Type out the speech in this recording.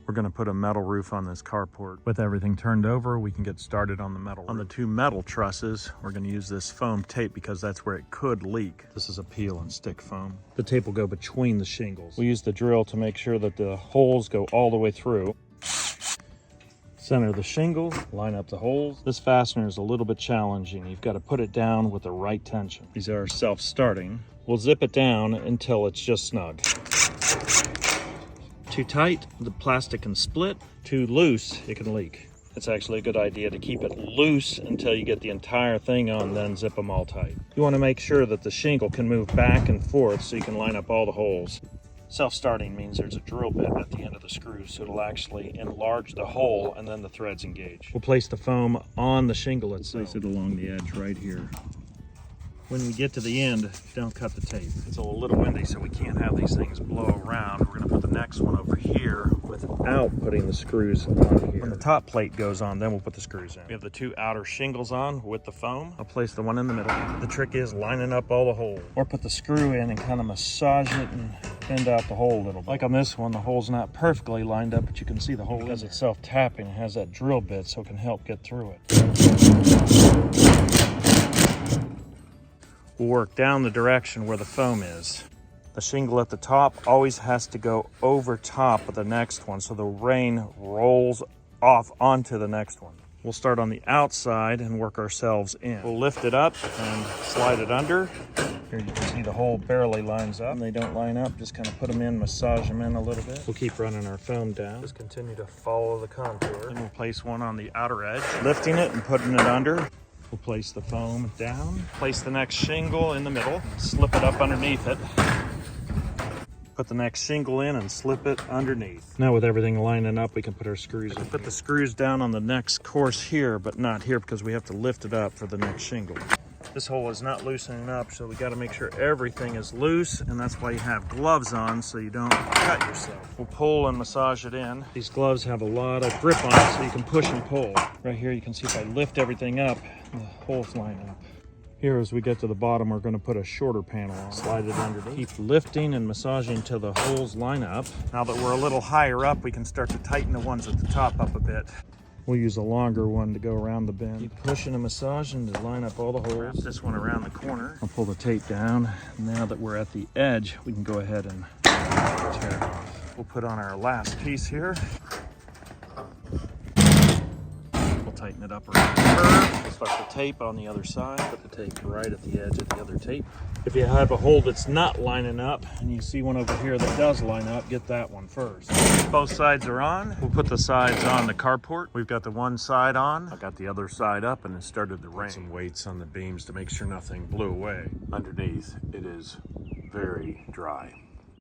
We're gonna put a metal roof on this carport. With everything turned over, we can get started on the metal roof. On the 2 metal trusses, we're gonna use this foam tape because that's where it could leak. This is a peel and stick foam. The tape will go between the shingles. We use the drill to make sure that the holes go all the way through. Center the shingle, line up the holes. This fastener is a little bit challenging. You've got to put it down with the right tension. These are self-starting. We'll zip it down until it's just snug. Too tight, the plastic can split. Too loose, it can leak. It's actually a good idea to keep it loose until you get the entire thing on, then zip them all tight. You want to make sure that the shingle can move back and forth so you can line up all the holes. Self-starting means there's a drill bit at the end of the screw, so it'll actually enlarge the hole and then the threads engage. We'll place the foam on the shingle itself. Place it along the edge right here. When we get to the end, don't cut the tape. It's a little windy, so we can't have these things blow around. We're gonna put the next one over here without putting the screws on here. When the top plate goes on, then we'll put the screws in. We have the 2 outer shingles on with the foam. I'll place the one in the middle. The trick is lining up all the holes. Or put the screw in and kind of massage it and bend out the hole a little bit. Like on this one, the hole's not perfectly lined up, but you can see the hole. Because it's self-tapping, it has that drill bit, so it can help get through it. We'll work down the direction where the foam is. The shingle at the top always has to go over top of the next one so the rain rolls off onto the next one. We'll start on the outside and work ourselves in. We'll lift it up and slide it under. Here you can see the hole barely lines up. When they don't line up, just kind of put them in, massage them in a little bit. We'll keep running our foam down. Just continue to follow the contour. Then we'll place one on the outer edge, lifting it and putting it under. We'll place the foam down, place the next shingle in the middle, slip it up underneath it. Put the next shingle in and slip it underneath. Now with everything lining up, we can put our screws in. Put the screws down on the next course here, but not here because we have to lift it up for the next shingle. This hole is not loosening up, so we got to make sure everything is loose, and that's why you have gloves on so you don't cut yourself. We'll pull and massage it in. These gloves have a lot of grip on it, so you can push and pull. Right here, you can see if I lift everything up, the holes line up. Here, as we get to the bottom, we're going to put a shorter panel on. Slide it underneath. Keep lifting and massaging till the holes line up. Now that we're a little higher up, we can start to tighten the ones at the top up a bit. We'll use a longer one to go around the bend. Keep pushing and massaging to line up all the holes. Wrap this one around the corner. I'll pull the tape down. Now that we're at the edge, we can go ahead and tear it off. We'll put on our last piece here. We'll tighten it up around the curve. We'll start the tape on the other side. Put the tape right at the edge of the other tape. If you have a hole that's not lining up and you see one over here that does line up, get that one first. Both sides are on. We'll put the sides on the carport. We've got the one side on. I've got the other side up and it started to rain. Put some weights on the beams to make sure nothing blew away. Underneath, it is very dry.